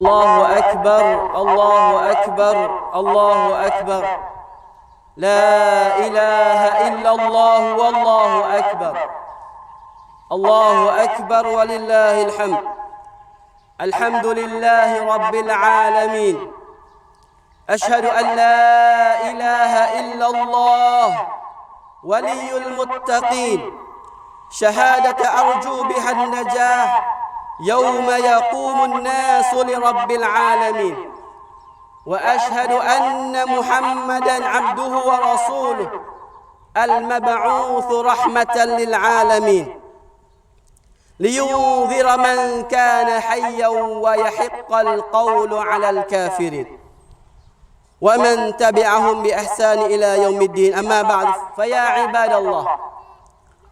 الله أكبر الله أكبر الله أكبر لا إله إلا الله والله أكبر الله أكبر ولله الحمد. الحمد لله رب العالمين. أشهد أن لا إله إلا الله ولي المتقين شهادة أرجو بها النجاح يوم يقوم الناس لرب العالمين. وأشهد أن محمدا عبده ورسوله المبعوث رحمة للعالمين لينذر من كان حيا ويحق القول على الكافرين ومن تبعهم بإحسان إلى يوم الدين. أما بعد، فيا عباد الله،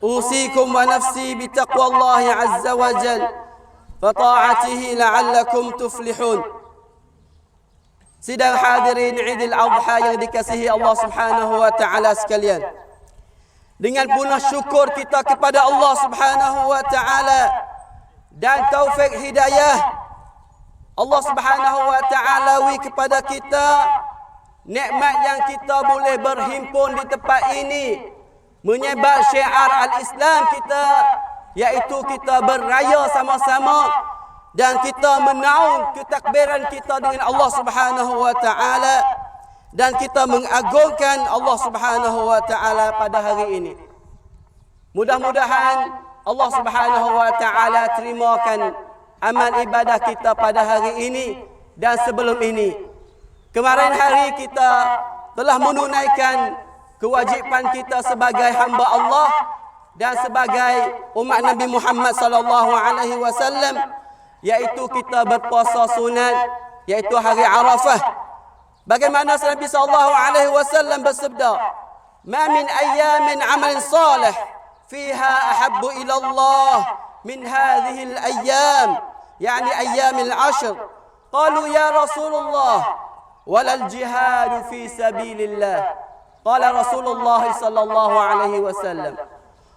أوصيكم ونفسي بتقوى الله عز وجل وطاعته لعلكم tuflihun. Sidang hadirin Idul Adha yang dikasihi Allah Subhanahu wa taala sekalian. Dengan penuh syukur kita kepada Allah Subhanahu wa taala dan taufik hidayah Allah Subhanahu wa taala kepada kita, nikmat yang kita boleh berhimpun di tempat ini menyebar syiar al-Islam kita, yaitu kita berraya sama-sama dan kita menaung ketakbiran kita dengan Allah Subhanahu wa taala dan kita mengagungkan Allah Subhanahu wa taala pada hari ini. Mudah-mudahan Allah Subhanahu wa taala terimakan amal ibadah kita pada hari ini dan sebelum ini. Kemarin hari kita telah menunaikan kewajipan kita sebagai hamba Allah dan sebagai umat Nabi Muhammad sallallahu alaihi wasallam, yaitu kita berpuasa sunat, yaitu hari Arafah. Bagaimana Nabi sallallahu alaihi wasallam bersabda, "Ma min ayyamin 'amalin salih fiha ahabbu ila Allah min hadhihi al-ayyam, yani ayyamil 'ashr." Qalu ya Rasulullah, "Wala al-jihad fi sabilillah." Qala Rasulullah sallallahu alaihi wasallam,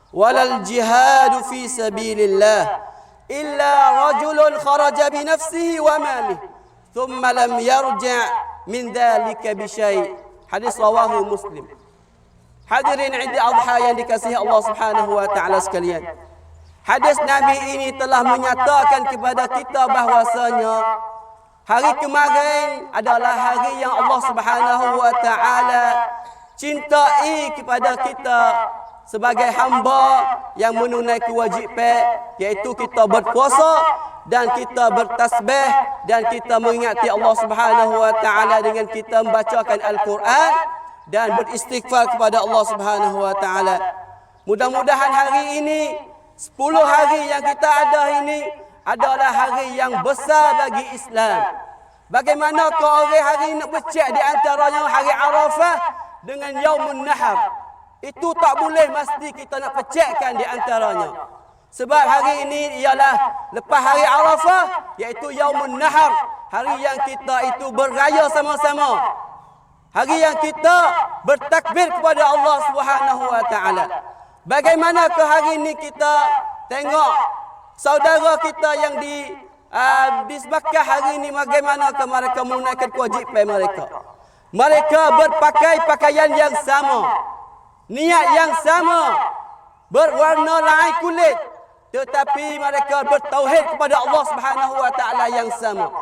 "Wala al-jihad fi sabilillah illa rajulun kharaja bi nafsihi wa malihi thumma lam yarji' min dhalika bi syai'." Hadis rawahu Muslim. Hadirin Idul Adha yang dikasihi Allah Subhanahu wa taala sekalian. Hadis Nabi ini telah menyatakan kepada kita bahwasanya hari kemarin adalah hari yang Allah Subhanahu wa taala cintai kepada kita sebagai hamba yang menunaikan kewajipan, yaitu kita berpuasa dan kita bertasbih dan kita mengingati Allah Subhanahu wa taala dengan kita membacakan Al-Quran dan beristighfar kepada Allah Subhanahu wa taala. Mudah-mudahan hari ini 10 hari yang kita ada ini adalah hari yang besar bagi Islam. Bagaimanakah orang hari nak becek di antaranya hari Arafah dengan Yaumun Nahar? Itu tak boleh mesti kita nak pecahkan di antaranya. Sebab hari ini ialah lepas hari Arafah, iaitu Yaumun Nahar, hari yang kita itu berraya sama-sama. Hari yang kita bertakbir kepada Allah Subhanahu wa taala. Bagaimanakah hari ini kita tengok saudara kita yang di Makkah hari ini, bagaimanakah mereka menunaikan kewajipan mereka? Mereka berpakai pakaian yang sama, niat yang sama, berwarna lain kulit, tetapi mereka bertauhid kepada Allah Subhanahu wa taala yang sama.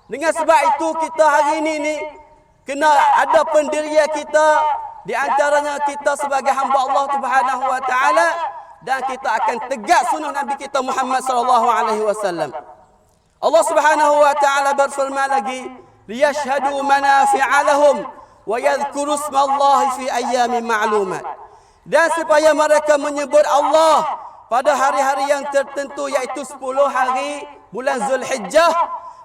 Dengan sebab itu kita hari ini ni kena ada pendirian kita, di antaranya kita sebagai hamba Allah Subhanahu wa taala, dan kita akan tegak sunnah Nabi kita Muhammad sallallahu alaihi wasallam. Allah Subhanahu wa taala berfirman lagi, liyashhadu manafi'a lahum wa yadhkuru ismallahi fi ayyamin ma'lumat. Dan supaya mereka menyebut Allah pada hari-hari yang tertentu, iaitu 10 hari bulan Zulhijjah,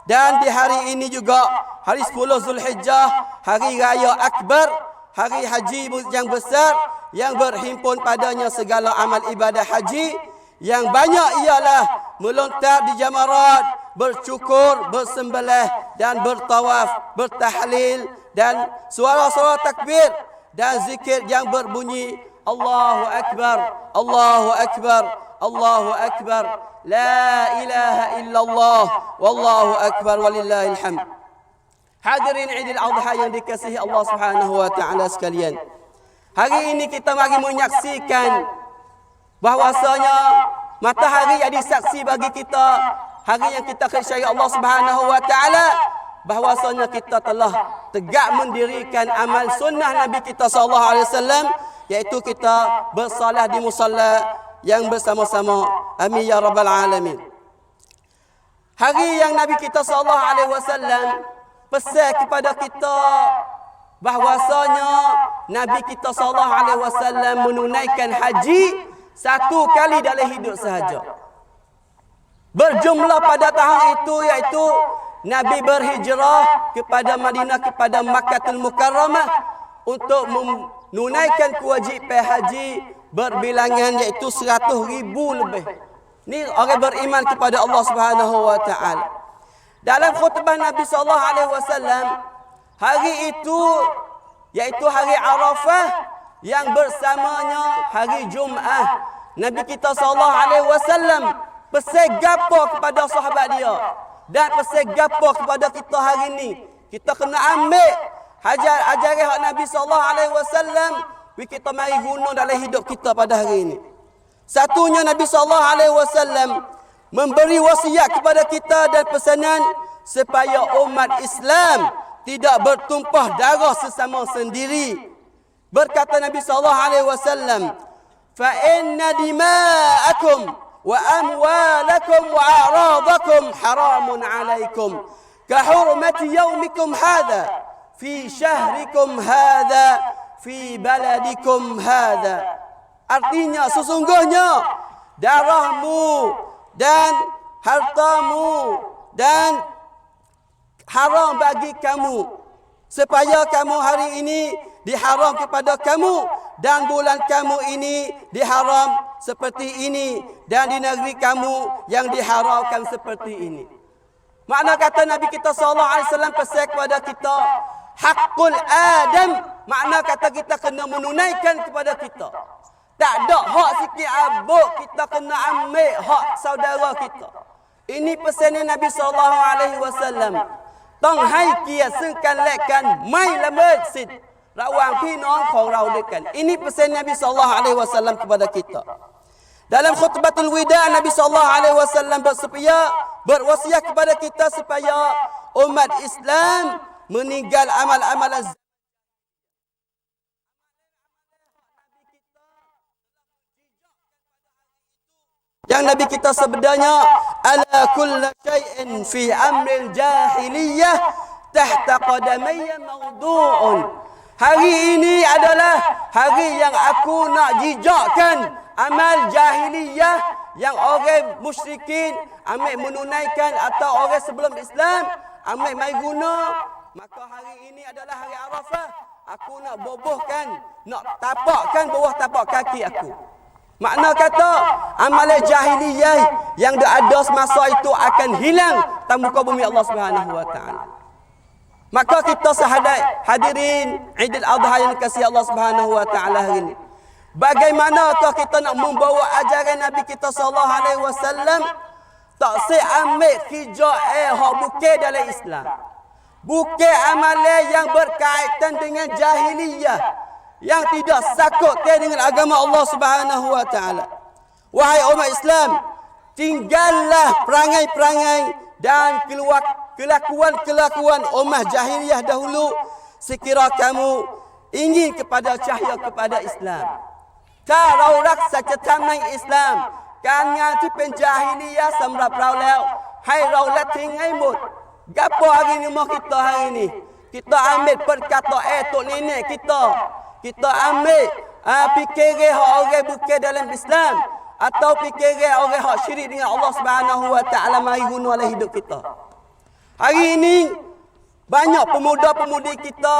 dan di hari ini juga hari 10 Zulhijjah, hari raya akbar, hari haji yang besar yang berhimpun padanya segala amal ibadah haji yang banyak, ialah melontar di jamarat, bercukur, bersembelih dan bertawaf, bertahlil dan suara-suara takbir dan zikir yang berbunyi Allahu Akbar, Allahu Akbar, Allahu Akbar. La ilaha illallah, wallahu akbar, walillahil hamd. Hadirin Idul Adha yang dikasihi Allah Subhanahu wa taala sekalian. Hari ini kita mari menyaksikan bahwasanya matahari jadi saksi bagi kita, hari yang kita syariat Allah Subhanahu wa taala, bahwasanya kita telah tegak mendirikan amal sunnah Nabi kita sallallahu alaihi wasallam, iaitu kita bersolat di musalla yang bersama-sama. Amin ya rabbal alamin. Hari yang Nabi kita sallallahu alaihi wasallam pesan kepada kita bahwasanya Nabi kita sallallahu alaihi wasallam menunaikan haji satu kali dalam hidup sahaja. Berjumlah pada tahun itu iaitu Nabi berhijrah kepada Madinah, kepada Makkahul Mukarramah untuk menunaikan kewajipan haji berbilangan iaitu 100,000 lebih. Ini orang beriman kepada Allah Subhanahu wa taala. Dalam khutbah Nabi sallallahu alaihi wasallam hari itu iaitu hari Arafah yang bersamanya hari Jumaat, Nabi kita sallallahu alaihi wasallam pesan gapo kepada sahabat dia dan pesan gapo kepada kita hari ini. Kita kena ambil ajaran Nabi sallallahu alaihi wasallam, kita mari guna dalam hidup kita pada hari ini. Satunya Nabi sallallahu alaihi wasallam memberi wasiat kepada kita dan pesanan supaya umat Islam tidak bertumpah darah sesama sendiri. Berkata Nabi sallallahu alaihi wasallam, "Fa inna dima'akum wa amwalakum wa a'radakum haramun 'alaikum ka hurmati yaumikum hadha fi syahrikum hadha fi baladikum hadha." Artinya sesungguhnya darahmu dan hartamu dan haram bagi kamu, supaya kamu hari ini diharam kepada kamu dan bulan kamu ini diharam seperti ini dan di negeri kamu yang diharamkan seperti ini. Makna kata Nabi kita sallallahu alaihi wasallam pesan kepada kita hakul Adam, makna kata kita kena menunaikan kepada kita. Tak ada hak sikit abuk, kita kena ambil hak saudara kita. Ini pesanan Nabi sallallahu alaihi wasallam. Tong hai kia sengkan lekan mai la masjid ระหว่างพี่น้องของเราด้วยกัน. Ini pesan Nabi sallallahu alaihi wasallam kepada kita. Dalam khutbatul wida Nabi sallallahu alaihi wasallam berwasiat kepada kita supaya umat Islam meninggal amal-amalan yang Nabi kita sabdanya, ala kulli syai'in fi amril jahiliyah tahta qadamayya mawdu'un. Hari ini adalah hari yang aku nak jijakkan amal jahiliyah yang orang musyrikin ambil menunaikan atau orang sebelum Islam ambil mai guna. Maka hari ini adalah hari Arafah. Aku nak bobohkan, nak tapakkan bawah tapak kaki aku. Makna kata amalan jahiliyah yang ada semasa itu akan hilang di muka bumi Allah Subhanahu wa taala. Maka kita sahadat hadirin Idul Adha yang dikasihi Allah Subhanahu wa taala hari ini, bagaimanakah kita nak membawa ajaran Nabi kita sallallahu alaihi wasallam tak ambil hijau hak bukan dalam Islam, bukan amalan yang berkaitan dengan jahiliyah yang tidak sakut dengan agama Allah Subhanahu wa taala. Wahai umat Islam, tinggallah perangai-perangai dan kelakuan-kelakuan umat jahiliyah dahulu sekira kamu ingin kepada cahaya kepada Islam. Kalau raksa cetamai Islam kan ngati penjahiliyah samrap rau leo hai rau la tingai mut. Gapo hari ni mau kita hari ni? Kita ambil perkataan tok nenek kita. Kita ambil fikiran orang bukan dalam Islam atau fikiran orang hak syirik dengan Allah Subhanahu wa taala mari guna dalam hidup kita. Hari ini banyak pemuda-pemudi kita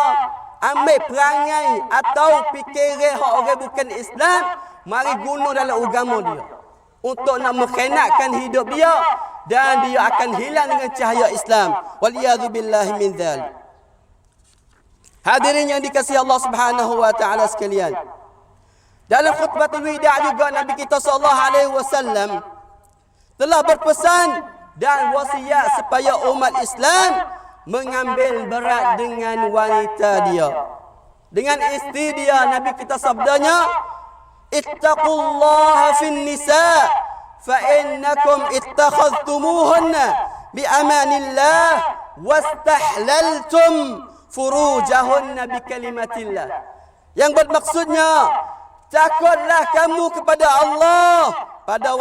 ambil perangai atau fikiran hak orang bukan Islam mari guna dalam agama dia untuk nak mengkhianatkan hidup dia dan dia akan hilang dengan cahaya Islam. Waliyadzu billahi min dzalik. Hadirin yang dikasihi Allah Subhanahu wa taala sekalian. Dalam khutbatul wida' juga Nabi kita sallallahu alaihi wasallam telah berpesan dan wasiat supaya umat Islam mengambil berat dengan wanita dia, dengan isteri dia. Nabi kita sabdanya, ittaqullaha fin nisa fa innakum ittakhadhtumuhunna bi amanillah wastahlaltum furujahunna bi kalimatillah. Yang bermaksudnya, takutlah kamu kepada Allah pada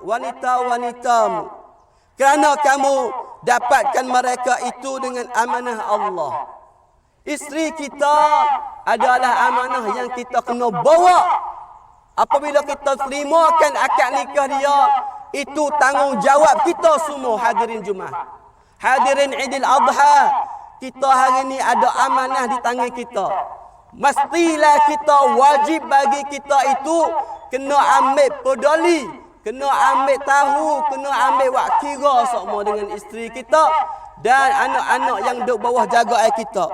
wanita-wanitamu, kerana kamu dapatkan mereka itu dengan amanah Allah. Isteri kita adalah amanah yang kita kena bawa. Apabila kita terimakan akad nikah dia, itu tanggungjawab kita semua. Hadirin Jumaat, hadirin Idul Adha, kita hari ini ada amanah di tangan kita. Mestilah kita, wajib bagi kita itu kena ambil peduli, kena ambil tahu, kena ambil wak kira semua dengan isteri kita dan anak-anak yang duduk bawah jagaan kita.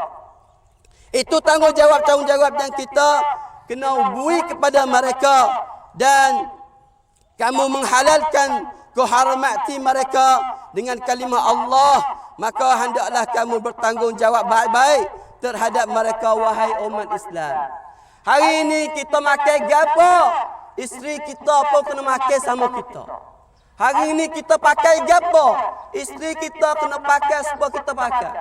Itu tanggungjawab yang kita kena beri kepada mereka, dan kamu menghalalkan kehormati mereka dengan kalimah Allah, maka hendaklah kamu bertanggungjawab baik-baik terhadap mereka, wahai umat Islam. Hari ini kita makan gapo, isteri kita pun kena makan sama kita. Hari ini kita pakai gapo, isteri kita kena pakai sebab kita pakai.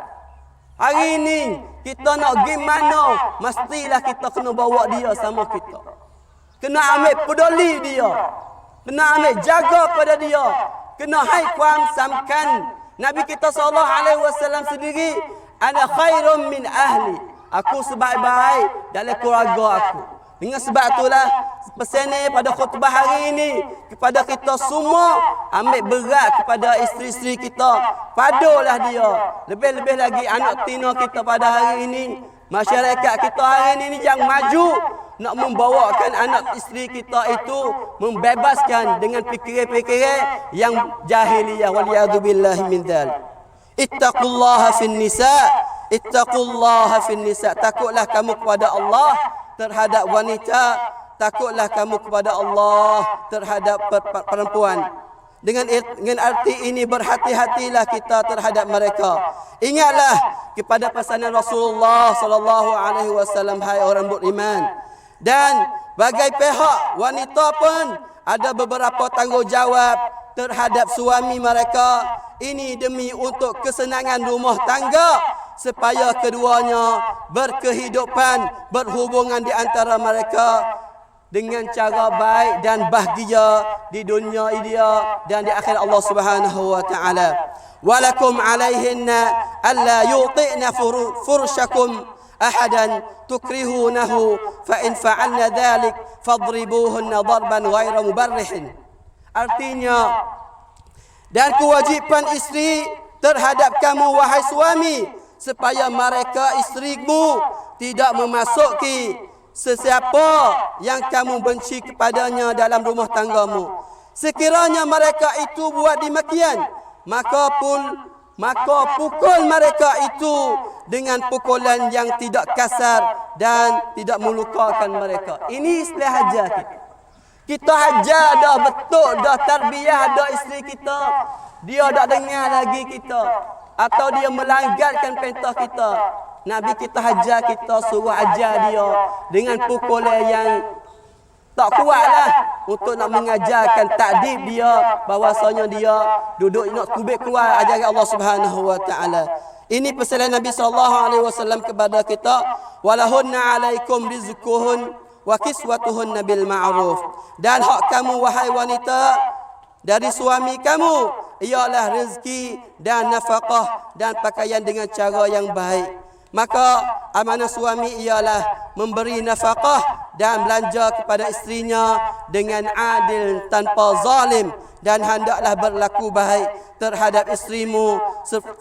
Hari ini kita nak pergi mana, mestilah kita kena bawa dia sama kita. Kena ambil peduli dia, kena ambil jaga pada dia, kena samkan. Nabi kita SAW sendiri, ana khairum min ahli, aku sebaik-baik dalam keluarga aku. Dengan sebab itulah pesan pada khutbah hari ini kepada kita semua, ambil berat kepada isteri-isteri kita, padulah dia. Lebih-lebih lagi anak tina kita pada hari ini, masyarakat kita hari ini yang maju, nak membawakan anak isteri kita itu membebaskan dengan fikiran-fikiran yang jahiliyah, waliyadzubillahi min dzalik. Ittaqullaha fin nisa, ittaqullaha fin nisa. Takutlah kamu kepada Allah terhadap wanita, takutlah kamu kepada Allah terhadap perempuan. Dengan arti ini, berhati-hatilah kita terhadap mereka. Ingatlah kepada pesanan Rasulullah sallallahu alaihi wasallam, hai orang beriman. Dan bagi pihak wanita pun ada beberapa tanggungjawab terhadap suami mereka. Ini demi untuk kesenangan rumah tangga, supaya keduanya berkehidupan, berhubungan di antara mereka dengan cara baik dan bahagia di dunia dia dan di akhirat Allah Subhanahu wa taala. Walakum alaihinna alla yu'tina furshakum ahadan tukrihunahu fa in fa'alna dhalik fadribuhunna darban ghaira mubarrihin. Artinya, dan kewajipan isteri terhadap kamu wahai suami, supaya mereka isterimu tidak memasuki sesiapa yang kamu benci kepadanya dalam rumah tanggamu. Sekiranya mereka itu buat demikian, maka pukul mereka itu dengan pukulan yang tidak kasar dan tidak melukakan mereka. Ini istilah hajar kita. Kita hajar dah betul, dah tarbiyah dah isteri kita, dia tak dengar lagi kita, atau dia melanggarkan perintah kita, Nabi kita hajar, kita suruh ajar dia dengan pukulan yang tak kuatlah, untuk nak mengajarkan takdib dia, bahawasanya dia duduk nak kubik kuat ajaran Allah Subhanahu wa taala. Ini pesanan Nabi sallallahu alaihi wasallam kepada kita, walahunna alaikum rizquhun wa kiswatuhunna bil ma'ruf. Dan hak kamu wahai wanita dari suami kamu ialah rezeki dan nafkah dan pakaian dengan cara yang baik. Maka amanah suami ialah memberi nafkah dan belanja kepada isterinya dengan adil tanpa zalim, dan hendaklah berlaku baik terhadap isterimu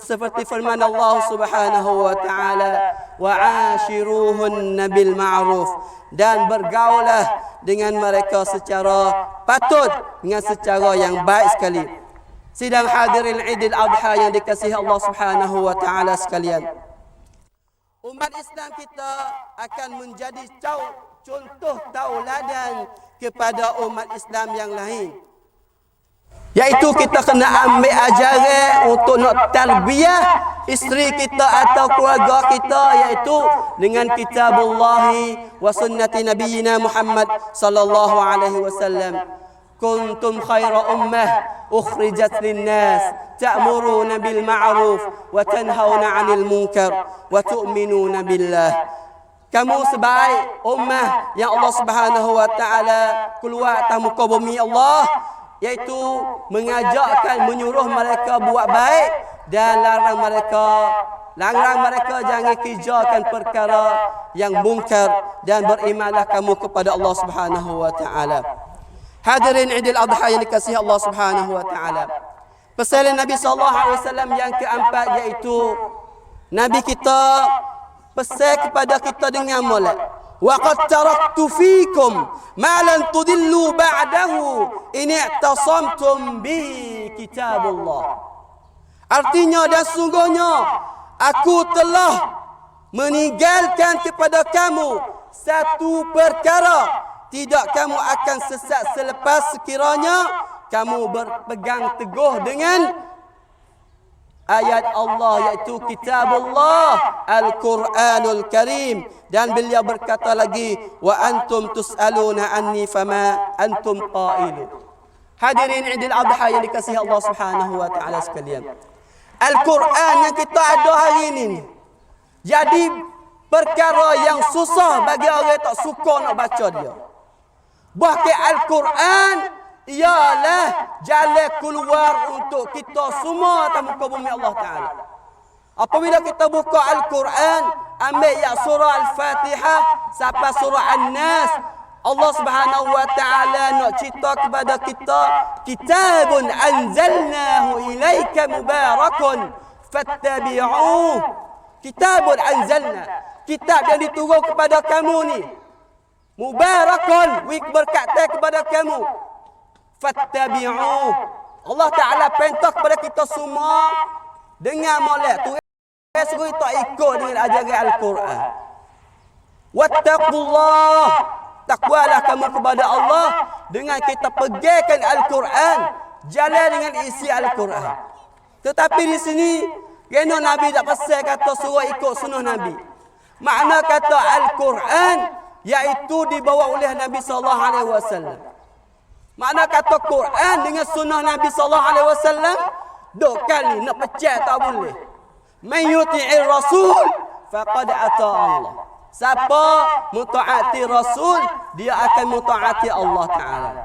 seperti firman Allah Subhanahu wa taala, wa ashiruhunna bil ma'ruf, dan bergaulah dengan mereka secara patut, dengan secara yang baik sekali. Sidang hadirin Idul Adha yang dikasihi Allah Subhanahu wa taala sekalian, umat Islam kita akan menjadi contoh tauladan kepada umat Islam yang lain. Iaitu kita kena ambil ajaran untuk nak tarbiyah isteri kita atau keluarga kita, iaitu dengan kitabullahi wa sunnati nabiyina Muhammad sallallahu alaihi wasallam. Kuntum khaira ummah ukhrijat linnas ta'muruna bil ma'ruf wa tanhauna 'anil munkar wa tu'minuna billah. Kamu sebaik ummah yang Allah Subhanahu wa taala keluar atas muka bumi Allah, iaitu mengajakkan, menyuruh mereka buat baik dan larang mereka jangan kerjakan perkara yang mungkar, dan berimanlah kamu kepada Allah Subhanahu wa taala. Hadirin Idul Adha yang dikasihi Allah Subhanahu wa taala. Pesan Nabi sallallahu alaihi wasallam yang keempat, iaitu Nabi kita pesan kepada kita dengan molek, wa qad taraktu fikum ma lan tudillu ba'dahu in i'tasamtum bi kitabullah. Artinya dan sungguhnya aku telah meninggalkan kepada kamu satu perkara, tidak kamu akan sesat selepas sekiranya kamu berpegang teguh dengan ayat Allah, iaitu kitabullah Al-Quranul Karim. Dan beliau berkata lagi, wa antum tus'aluna anni fama antum qailu. Hadirin Idul Adha yang dikasihi Allah Subhanahu wa taala sekalian, Al-Quran yang kita ada hari ini jadi perkara yang susah bagi orang tak suka nak baca dia. Bahkan Al-Quran ialah jalan keluar untuk kita semua atas muka bumi Allah Ta'ala. Apabila kita buka Al-Quran, ambil ya surah Al-Fatihah sampai surah An-Nas, Allah Subhanahu wa taala nak cerita kepada kita, kitabun anzalnahu ilaika mubarakun fattabi'uh. Kitabun anzalna, kitab yang diturun kepada kamu ni, mubarakun, berkat kepada kamu, fattabi'uh. Allah Taala perintah kepada kita semua dengan molek tu suruh kita ikut dengan ajaran Al-Quran. Wattaqullah, takwalah kamu kepada Allah dengan kita pegangkan Al-Quran, jalan dengan isi Al-Quran. Tetapi di sini kerana Nabi tak pasal kata suruh ikut sunnah Nabi. Makna kata Al-Quran iaitu dibawa oleh Nabi sallallahu alaihi wasallam. Makna kata Quran dengan sunnah Nabi sallallahu alaihi wasallam duk kali nak pecah tak boleh. Man yuti'ir rasul faqad ata Allah. Siapa mutaati Rasul, dia akan mutaati Allah Taala.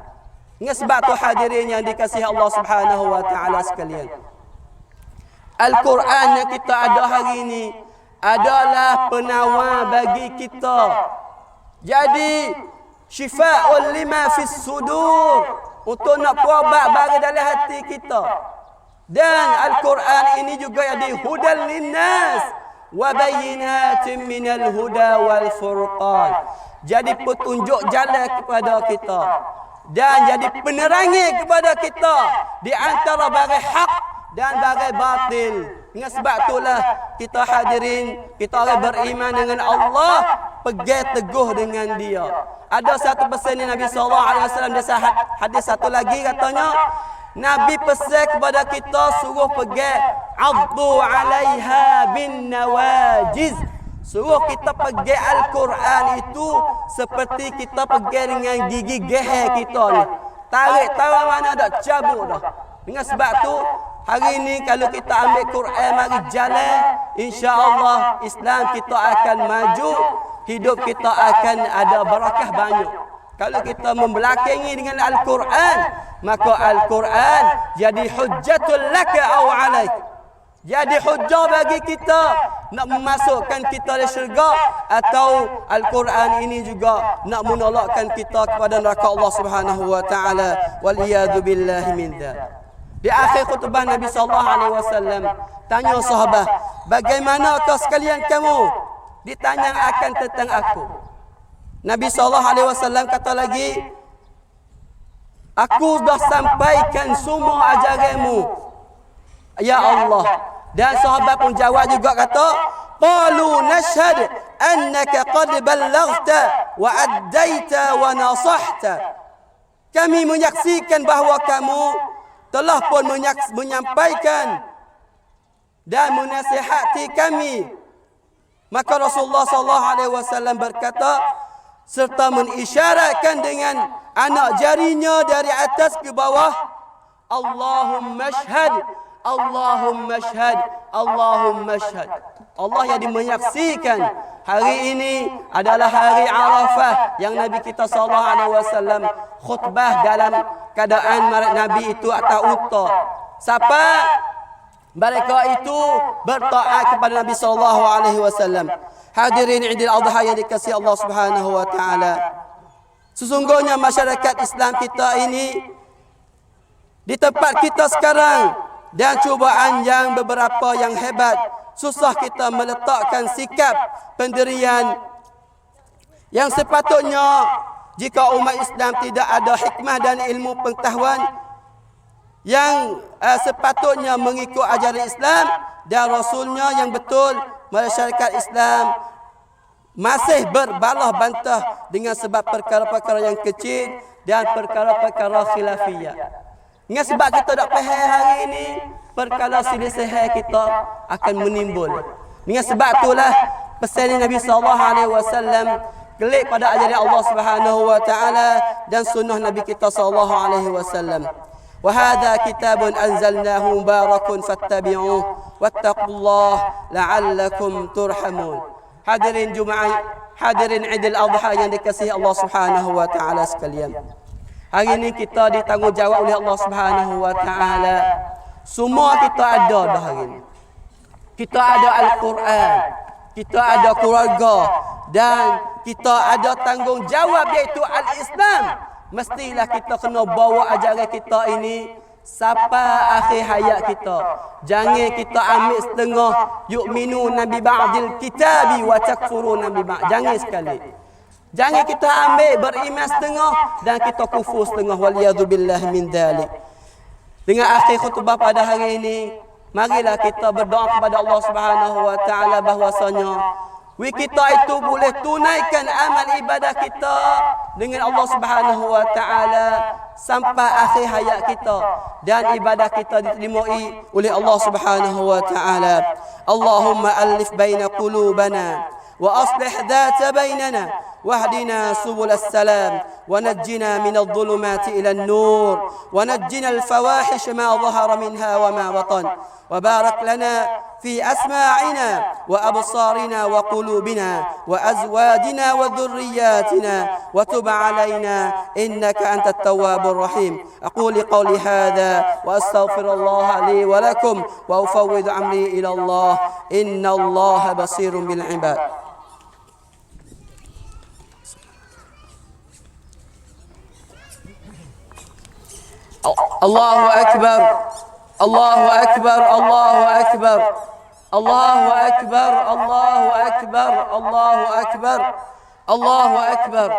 Dengan sebab tu hadirin yang dikasihi Allah Subhanahu wa taala sekalian, Al-Quran yang kita ada hari ini adalah penawar bagi kita. Jadi syifa'un lima fis sudur, untuk nak berubat bagi dalam hati kita. Dan Al-Quran ini juga jadi hudan linnas wa bayyinatin minal huda wal furqan, jadi petunjuk jalan kepada kita dan jadi penerangan kepada kita di antara bagai hak dan bagai batil. Dengan sebab itulah kita hadirin, kita orang beriman dengan Allah, pegang teguh dengan dia. Ada satu pesan Nabi sallallahu alaihi wasallam, dia hadis satu lagi katanya, Nabi pesan kepada kita suruh pegang addu 'alaiha bin nawajiz. Suruh kita pegang Al-Quran itu seperti kita pegang dengan gigi geher kita ni. Tarik tahu mana dah, cabut dah. Dengan sebab tu hari ini kalau kita ambil Quran mari jalan, insya-Allah Islam kita akan maju, hidup kita akan ada barakah banyak. Kalau kita membelakangi dengan Al-Quran, maka Al-Quran jadi hujjatul laka aw alaik. Jadi hujjah bagi kita nak memasukkan kita ke syurga, atau Al-Quran ini juga nak menolakkan kita kepada neraka Allah Subhanahu wa taala. Wal iyad billahi min dzalik. Di akhir khutbah Nabi sallallahu alaihi wasallam tanya sahabat, "Bagaimanakah sekalian kamu?" Ditanya akan tentang aku. Nabi sallallahu alaihi wasallam kata lagi, "Aku dah sampaikan semua ajaranmu, ya Allah." Dan sahabat pun jawab juga kata, "Qalu nashhad annaka qad ballaghta wa addaita wa nasahta. Kami menyaksikan bahawa kamu telah pun menyampaikan dan menasihati kami. Maka Rasulullah sallallahu alaihi wasallam berkata serta mengisyaratkan dengan anak jarinya dari atas ke bawah, Allahumma shhad, Allahumma shhad, Allahumma shhad. Allah yang menyaksikan hari ini adalah hari Arafah yang Nabi kita sallallahu alaihi wasallam khutbah dalam keadaan Nabi itu atas unta. Siapa mereka itu bertaat kepada Nabi sallallahu alaihi wasallam. Hadirin Idul Adha yang dikasihi Allah Subhanahu wa taala. Sesungguhnya masyarakat Islam kita ini di tempat kita sekarang dan cubaan yang beberapa yang hebat, susah kita meletakkan sikap pendirian yang sepatutnya jika umat Islam tidak ada hikmah dan ilmu pengetahuan yang sepatutnya mengikut ajaran Islam dan Rasulnya yang betul, masyarakat Islam masih berbalah bantah dengan sebab perkara-perkara yang kecil dan perkara-perkara khilafiyah. Dengan sebab kita tak faham hari ini, perkara selisih kita akan menimbul. Dengan sebab itulah pesan Nabi SAW kelik pada ajaran Allah Subhanahu wa taala dan sunnah Nabi kita SAW. وهذا كتاب أنزلناه مبارك فاتبعوه واتقوا الله لعلكم ترحمون. Hadirin Jumaat, hadirin Idul Adha yang dikasihi Allah Subhanahu wa taala sekalian. Hari ini kita ditanggungjawab oleh Allah Subhanahu wa taala. Semua kita ada dah hari ini. Kita ada Al-Quran, kita ada keluarga dan kita ada tanggungjawab iaitu Al-Islam. Mestilah kita kena bawa ajaran kita ini sampai akhir hayat kita. Jangan kita ambil setengah yu'minuna bi ba'dil kitabi wa takfuruna bi ba'd. Jangan sekali. Jangan kita ambil beriman setengah dan kita kufur setengah. Waliyadzubillah min dzalik. Dengan akhir khutbah pada hari ini, marilah kita berdoa kepada Allah Subhanahu wa taala bahwasanya kita itu boleh tunaikan amal ibadah kita dengan Allah Subhanahu wa taala sampai akhir hayat kita dan ibadah kita diterimai oleh Allah Subhanahu wa taala. Allahumma alif baina qulubana wa aslih dhata bainana واهدنا سبل السلام ونجنا من الظلمات إلى النور ونجنا الفواحش ما ظهر منها وما بطن وبارك لنا في أسماعنا وأبصارنا وقلوبنا وأزواجنا وذرياتنا وتب علينا إنك أنت التواب الرحيم. أقول قولي هذا وأستغفر الله لي ولكم وأفوض أمري إلى الله إن الله بصير بالعباد. الله أكبر الله أكبر الله أكبر الله أكبر الله أكبر الله أكبر الله أكبر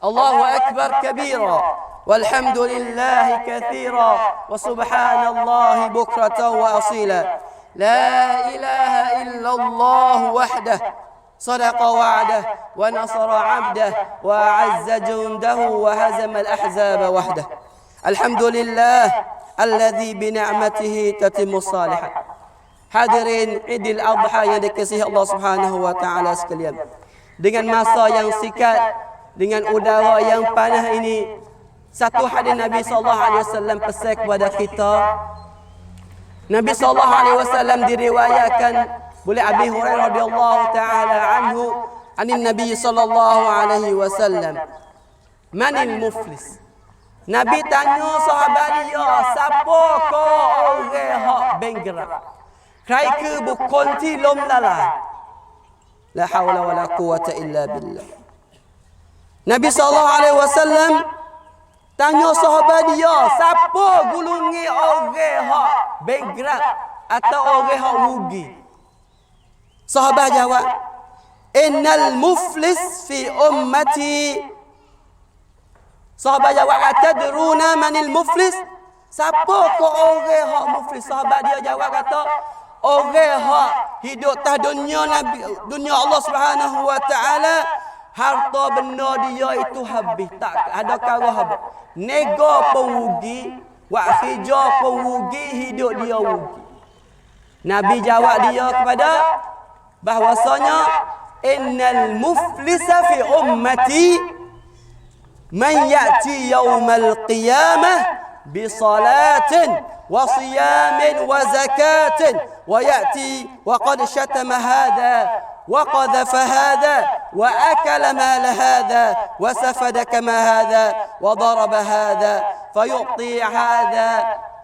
الله أكبر كبيرا والحمد لله كثيرا وسبحان الله بكرة وأصيلا لا إله إلا الله وحده صدق وعده ونصر عبده وأعز جنده وهزم الأحزاب وحده. Alhamdulillah alladzi bi ni'matihi tatimmu shalihat. Hadirin Idul Adha yang dikasihi Allah Subhanahu wa taala sekalian. Dengan masa yang singkat, dengan udara yang panas ini, satu hadis Nabi sallallahu alaihi wasallam pesan kepada kita. Nabi sallallahu alaihi wasallam diriwayatkan oleh Abi Hurairah radhiyallahu taala anhu, anin Nabi sallallahu alaihi wasallam, manil muflis? Nabi tanya sahabat dia, siapa ko orang hak benggerak? Kai ke bukan ti lom lalai. La haula wala quwata illa billah. Nabi sallallahu alaihi wasallam tanya sahabat dia, siapa gulungi orang hak benggerak atau orang hak rugi? Sahabat jawab, innal muflis fi ummati. Sahabat jawab, atadruna manil muflis? Siapa ko orang hak muflis? Sahabat dia jawab kata, orang hak hidup tah dunia Allah Subhanahu wa taala, harta benda dia itu habis, tak ada kara habis. Nego pun rugi, wak hijau pun rugi, hidup dia rugi. Nabi jawab dia kepada bahwasanya innal muflisa fi ummati man ya'ti yaumal qiyamah bi salatin wa siyamin wa zakatin wa ya'ti wa qad shatama hadha وقذف هذا وأكل مال هذا وسفدك ما هذا وضرب هذا فيعطي هذا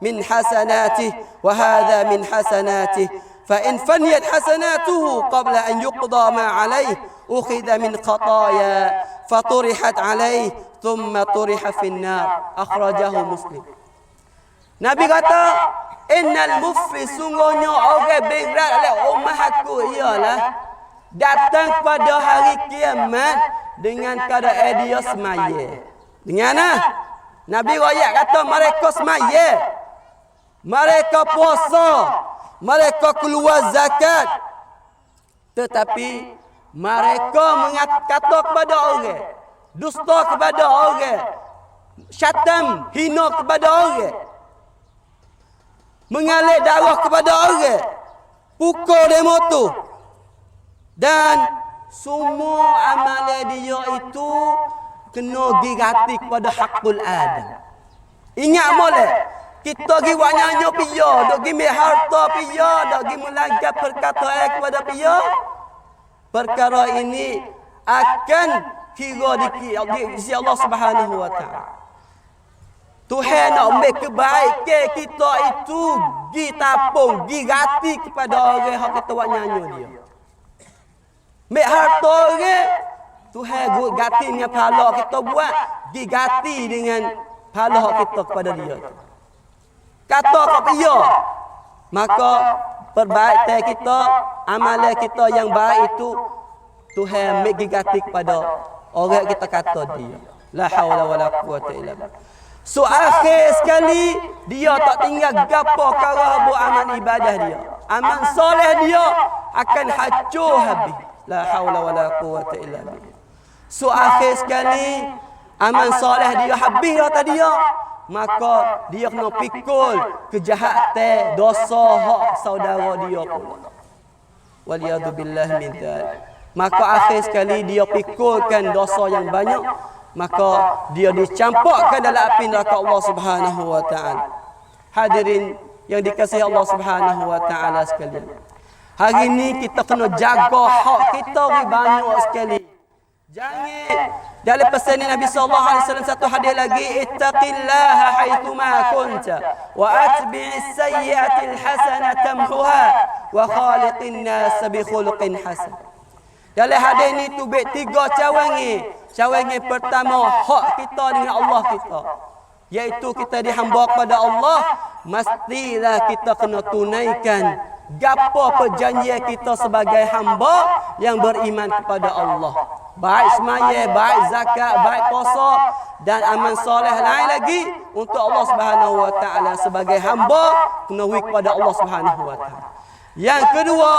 من حسناته وهذا من حسناته فإن فنيت حسناته قبل أن يقضى ما عليه أخذ من خطايا فطرحت عليه ثم طرح في النار أخرجه مسلم. Nabi kata, innal muflis, sungguhnya orang berat oleh umat aku ialah datang pada hari kiamat dengan keadaan dia semaya. Dengan Nabi royak kata mereka semaya, mereka puasa, mereka keluar zakat, tetapi mereka kata kepada orang, dusta kepada orang, syatam, hina kepada orang, mengalir darah kepada orang, pukul demo tu. Dan semua amalan dia itu kena digati kepada hakul adam. Ingat boleh, kita pergi buat nyanyi pia, dok pergi ambil harta pia, dok pergi melanggar perkataan kepada pia. Perkara ini akan kira di sisi Allah Subhanahu wa taala. Tuhan nak ambil kebaikan kita itu ditapung, digati kepada orang yang kita buat nyanyi dia. Mek harta orang Tuhan ganti dengan pahala kita buat, diganti dengan pahala kita kepada dia. Kata kat dia, maka perbaikan kita, amalan kita yang baik itu Tuhan mek diganti kepada orang kita kata dia. La haula wala quwata illa billah. So akhir sekali dia tak tinggal gapo kara buat amal ibadah dia. Amal soleh dia akan hancur habis. La haula wala quwata illa billah. So akhir sekali amal soleh dia habis dah dia, maka dia kena pikul kejahatan dosa hak saudara dia pula. Waliyadu billah min dzalik. Maka akhir sekali dia pikulkan dosa yang banyak, maka dia dicampakkan dalam api neraka Allah Subhanahu wa taala. Hadirin yang dikasihi Allah Subhanahu wa taala sekalian. Hari ini kita kena jaga hak kita banyak sekali. Jangan dalam pesan Nabi sallallahu alaihi wasallam satu hadis lagi, ittaqillaha haitsu ma kunta wa atbi'is sayyi'atil hasanata tamhuha wa khaliqin nas bi khuluqin hasan. Dalam hadis ni tu bet tiga cawangan. Cawangan pertama hak kita dengan Allah kita, iaitu kita dihamba kepada Allah, mestilah kita kena tunaikan gapo perjanjian kita sebagai hamba yang beriman kepada Allah. Baik semaya, baik zakat, baik puasa dan amal soleh lain lagi untuk Allah Subhanahu wa taala sebagai hamba kena kepada Allah Subhanahu wa taala. Yang kedua,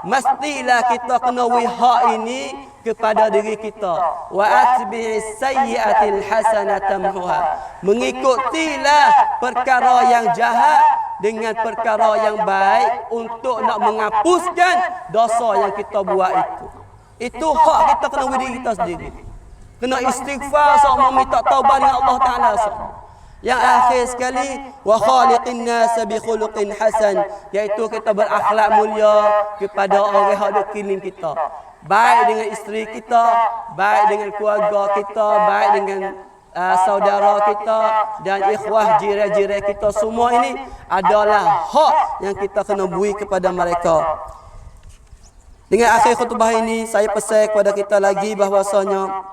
mestilah kita kena hak ini kepada diri kita. Wa atbi'is sayyi'atil hasanata tamhuha. Mengikutilah perkara yang jahat dengan perkara yang baik untuk nak menghapuskan dosa yang kita buat itu. Itu hak kita kena beri kita sendiri. Kena istighfar sama minta taubat dengan Allah Taala. Yang akhir sekali, wa khaliqin nas bi khuluqin hasan, iaitu kita berakhlak mulia kepada orang yang ada keliling kita. Baik dengan isteri kita, baik dengan keluarga kita, baik dengan saudara kita dan ikhwah jiran-jiran kita, semua ini adalah hak yang kita kena beri kepada mereka. Dengan akhir khutbah ini saya pesan kepada kita lagi bahwasanya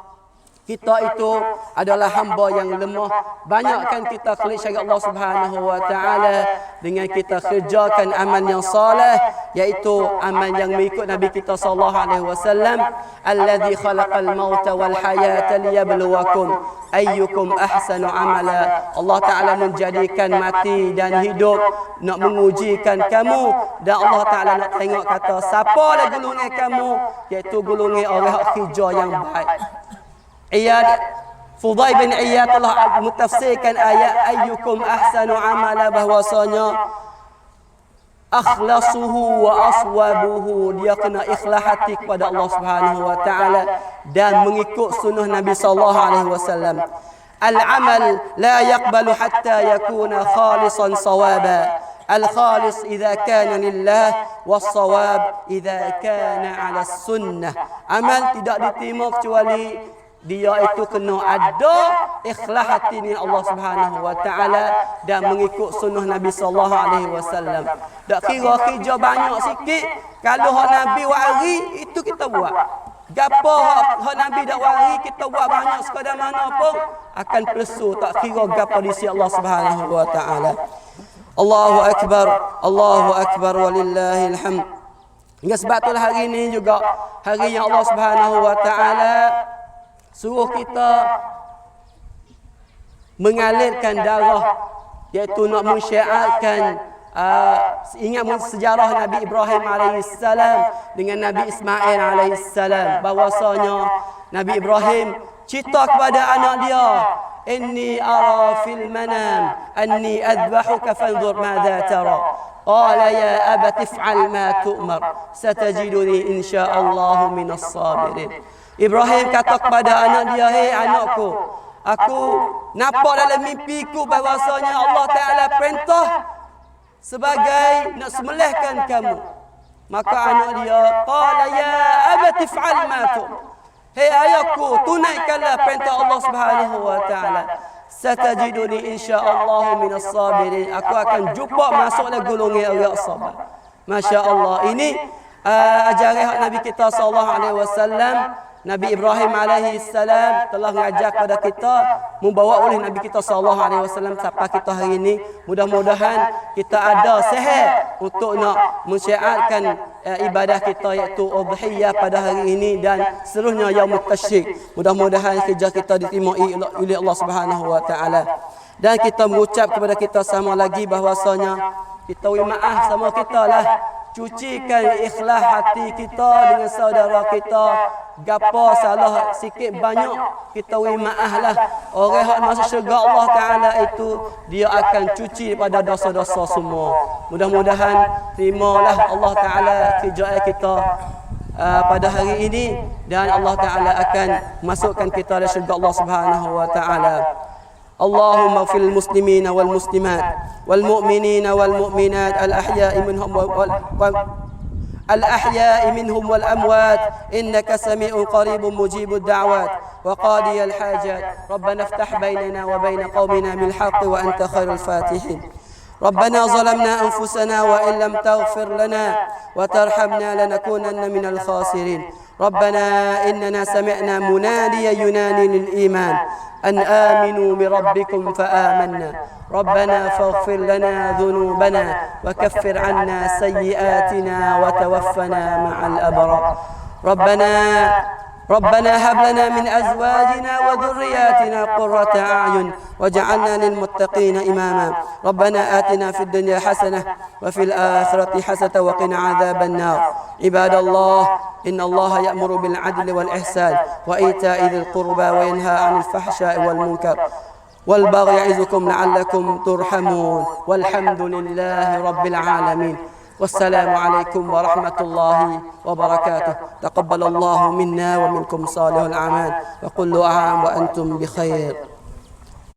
kita itu adalah hamba yang lemah. Banyakkan kita klik syariat Allah Subhanahu wa taala dengan kita kerjakan amal yang soleh, iaitu amal yang mengikut Nabi kita sallallahu alaihi wasallam, allazi khalaqal mauta wal hayata liyabluwakum ayyukum ahsanu amala. Allah taala menjadikan mati dan hidup nak mengujikan kamu, dan Allah taala nak tengok kata siapa dah golongan kamu, iaitu golongan orang hak kerja yang baik. Fudail bin Iyad telah mentafsirkan ayat ayyukum ahsanu amala, bahwasanya akhlasuhu wa aswabuhu, dia kena ikhlas hati kepada Allah Subhanahu wa taala dan mengikut sunnah Nabi sallallahu alaihi wasallam. Al-amal la yaqbalu hatta yakuna khalisan sawaba. Al-khalis idza kana lillah was-sawab idza kana 'ala sunnah. Amal tidak diterima kecuali dia itu kena ada ikhlas hati ni Allah Subhanahu wa taala dan mengikut sunnah Nabi sallallahu alaihi wasallam. Tak kira kerja banyak sikit, kalau hak Nabi wari itu kita buat. Gapo hak Nabi dak wari kita buat banyak sekadar mana pun akan plesu, tak kira gapo di sisi Allah Subhanahu wa taala. Allahu akbar walillahil hamd. Hingga sebab itulah hari ini juga hari yang Allah Subhanahu wa taala suruh kita mengalirkan darah, iaitu nak mensyiarkan ingat sejarah Nabi Ibrahim alaihissalam dengan Nabi Ismail alaihissalam, bahwasanya Nabi Ibrahim cerita kepada anak dia, inni ara fil manam anni adbahuka fanzur madza tara. Qala ya abati if'al ma tu'mar satajiduni insyaallah minas sabirin. Ibrahim kata kepada anak dia, hei anakku, aku nampak dalam mimpiku bahwasanya Allah Ta'ala perintah sebagai nak sembelihkan kamu. Maka anak dia, qala ya abati if'al ma tu'mar. Hei ayahku, tunaikanlah perintah Allah Subhanahu wa taala. Satajiduni insyaallah minas sabirin. Aku akan jumpa masuklah golongan orang sabar. Masya-Allah. Ini ajaran Nabi kita sallallahu alaihi wasallam. Nabi Ibrahim alaihi salam telah mengajar kepada kita, membawa oleh Nabi kita sallallahu alaihi wasallam sampai kita hari ini. Mudah-mudahan kita ada sehat untuk nak mensyiarkan ibadah kita, iaitu udhiyah pada hari ini dan seterusnya yaumut tasyrik. Mudah-mudahan kerja kita diterima oleh Allah Subhanahu wa taala. Dan kita mengucap kepada kita sama lagi bahwasanya kita maaf sama kita lah. Cucikan ikhlas hati kita dengan saudara kita. Gapo salah sikit banyak kita maaf lah. Orang yang masuk syurga Allah Ta'ala itu dia akan cuci pada dosa-dosa semua. Mudah-mudahan terimalah Allah Ta'ala kerja kita pada hari ini, dan Allah Ta'ala akan masukkan kita dalam syurga Allah Subhanahu wa Ta'ala. Allahumma fil muslimina wal muslimat wal mu'minina wal mu'minat الأحياء منهم والأموات إنك سميع قريب مجيب الدعوات وقاضي الحاجات. ربنا افتح بيننا وبين قومنا بالحق وأنت خير الفاتحين. ربنا ظلمنا أنفسنا وإن لم تغفر لنا وترحمنا لنكونن من الخاسرين. ربنا إننا سمعنا مناديا ينادي للإيمان أن آمنوا بربكم فآمنا. ربنا فاغفر لنا ذنوبنا وكفر عنا سيئاتنا وتوفنا مع الأبرار. ربنا هب لنا من أزواجنا وذرياتنا قرة أعين واجعلنا للمتقين إماما. ربنا آتنا في الدنيا حسنة وفي الآخرة حسنة وقنا عذاب النار. عباد الله، إن الله يأمر بالعدل والإحسان وإيتاء ذي القربى وينهى عن الفحشاء والمنكر والبغي يعظكم لعلكم ترحمون. والحمد لله رب العالمين. والسلام عليكم ورحمة الله وبركاته. تقبل الله منا ومنكم صالح الأعمال، وكل عام وأنتم بخير.